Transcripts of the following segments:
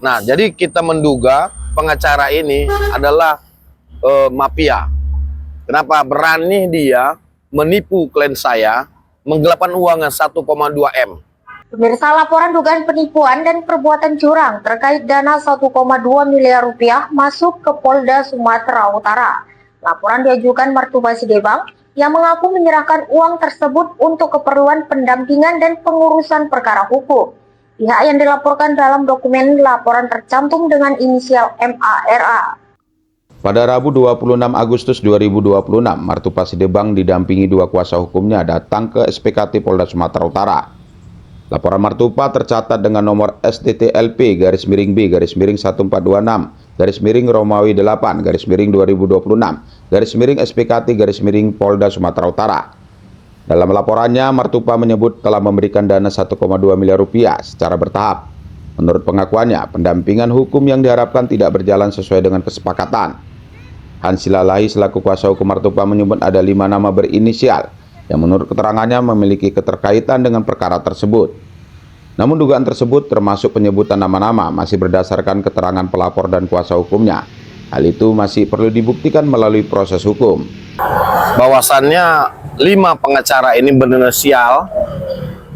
Nah, jadi kita menduga pengacara ini adalah mafia. Kenapa? Berani dia menipu klien saya, menggelapkan uangnya 1,2 M. Pemirsa, laporan dugaan penipuan dan perbuatan curang terkait dana 1,2 miliar rupiah masuk ke Polda Sumatera Utara. Laporan diajukan Mertua Sidebang yang mengaku menyerahkan uang tersebut untuk keperluan pendampingan dan pengurusan perkara hukum. Pihak yang dilaporkan dalam dokumen laporan tercantum dengan inisial MARA. Pada Rabu 26 Agustus 2026, Mertua Sidebang didampingi dua kuasa hukumnya datang ke SPKT Polda Sumatera Utara. Laporan Mertua tercatat dengan nomor STTLP-1426-1426 Romawi 8-2026 Polda Sumatera Utara. Dalam laporannya, Mertua menyebut telah memberikan dana 1,2 miliar rupiah secara bertahap. Menurut pengakuannya, pendampingan hukum yang diharapkan tidak berjalan sesuai dengan kesepakatan. Hansi Lalahi selaku kuasa hukum Mertua menyebut ada 5 nama berinisial yang menurut keterangannya memiliki keterkaitan dengan perkara tersebut. Namun dugaan tersebut termasuk penyebutan nama-nama masih berdasarkan keterangan pelapor dan kuasa hukumnya. Hal itu masih perlu dibuktikan melalui proses hukum. Bahwasannya 5 pengacara ini berinisial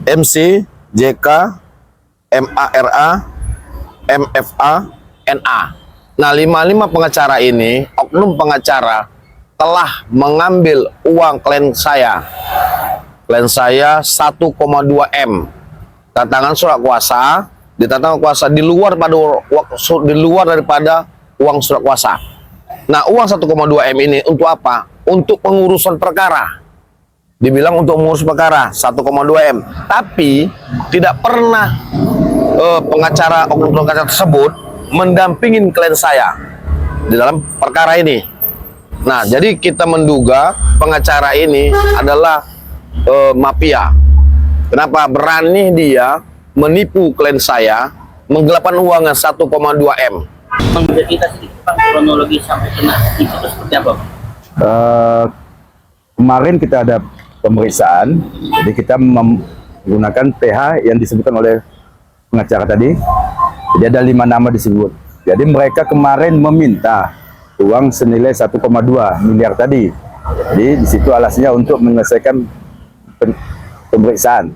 MC, JK, MARA, MFA, NA. Nah, 5 pengacara ini, oknum pengacara telah mengambil uang klien saya. Klien saya 1,2 M. Tantangan surat kuasa, ditantangan kuasa di luar daripada uang surat kuasa. Nah, uang 1,2 M ini untuk apa? Untuk pengurusan perkara. Dibilang untuk mengurus perkara 1,2 M. Tapi tidak pernah pengacara oknum pengacara tersebut mendampingin klien saya di dalam perkara ini. Nah, jadi kita menduga pengacara ini adalah mafia. Kenapa? Berani dia menipu klien saya, menggelapkan uangnya 1,2 M. Kita sedikit Pak, kronologi sampai kena itu seperti apa Pak? Kemarin kita ada pemeriksaan, jadi kita menggunakan PH yang disebutkan oleh pengacara tadi. Jadi ada 5 nama disebut. Jadi mereka kemarin meminta uang senilai 1,2 miliar tadi. Jadi di situ alasannya untuk menyelesaikan pemeriksaan.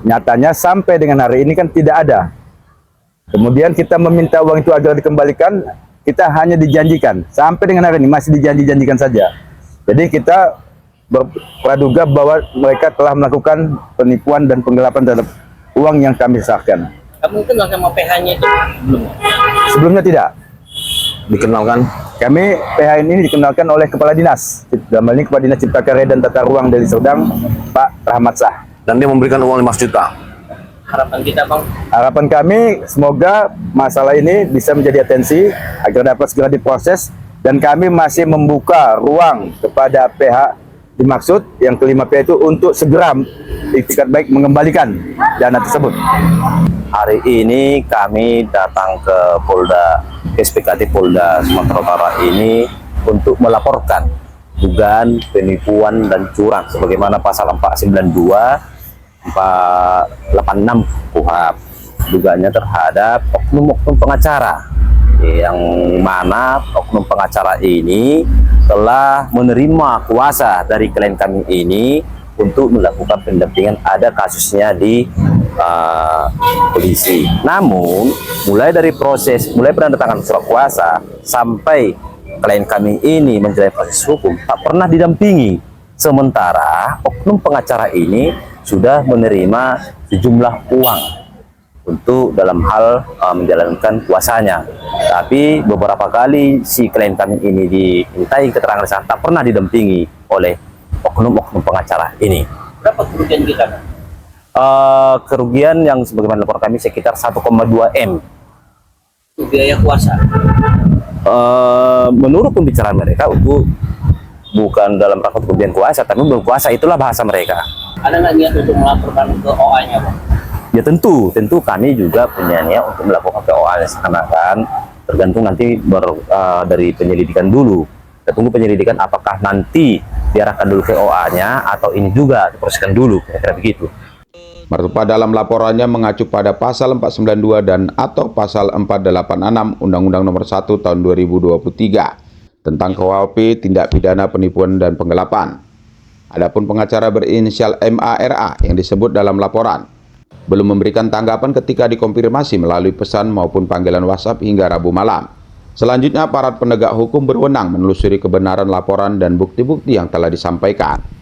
Nyatanya sampai dengan hari ini kan tidak ada. Kemudian kita meminta uang itu agar dikembalikan, kita hanya dijanjikan. Sampai dengan hari ini masih dijanjikan saja. Jadi kita berpraduga bahwa mereka telah melakukan penipuan dan penggelapan terhadap uang yang kami serahkan. Kamu kenal sama PH-nya itu belum? Sebelumnya tidak Dikenalkan. Kami PH ini dikenalkan oleh Kepala Dinas, dalam hal ini Kepala Dinas Cipta Karya dan Tata Ruang Deli Serdang, Pak Rahmat Shah. Dan dia memberikan uang 5 juta. Harapan kita Bang? Harapan kami semoga masalah ini bisa menjadi atensi agar dapat segera diproses, dan kami masih membuka ruang kepada pihak dimaksud yang kelima pihak itu untuk segera itikat baik mengembalikan dana tersebut. Hari ini kami datang ke SPKT Polda Sumatera Utara ini untuk melaporkan dugaan penipuan dan curang sebagaimana pasal 492 486 KUHP. Dugaannya terhadap oknum-oknum pengacara, yang mana oknum pengacara ini telah menerima kuasa dari klien kami ini untuk melakukan pendampingan. Ada kasusnya di polisi. Namun mulai dari penandatangan surat kuasa sampai klien kami ini menjalani proses hukum tak pernah didampingi. Sementara oknum pengacara ini sudah menerima sejumlah uang untuk dalam hal menjalankan kuasanya. Tapi beberapa kali si klien kami ini dimintai keterangan saat tak pernah didampingi oleh oknum-oknum pengacara ini. Berapa kerugian kita? Kerugian yang sebagaimana laporan kami sekitar 1,2 M. Untuk biaya kuasa? Menurut pembicaraan mereka itu bukan dalam rangka kerugian kuasa, tapi berkuasa, itulah bahasa mereka. Ada nggak niat untuk melaporkan ke OA-nya Pak? Ya tentu kami juga punya niat untuk melakukan ke OA-nya, seakan-akan tergantung nanti dari penyelidikan dulu. Kita tunggu penyelidikan apakah nanti diarahkan dulu ke OA-nya atau ini juga diproseskan dulu, kira-kira begitu. Martupa dalam laporannya mengacu pada pasal 492 dan atau pasal 486 Undang-Undang Nomor 1 Tahun 2023 tentang KUHP tindak pidana penipuan dan penggelapan. Adapun pengacara berinisial MARA yang disebut dalam laporan belum memberikan tanggapan ketika dikonfirmasi melalui pesan maupun panggilan WhatsApp hingga Rabu malam. Selanjutnya, aparat penegak hukum berwenang menelusuri kebenaran laporan dan bukti-bukti yang telah disampaikan.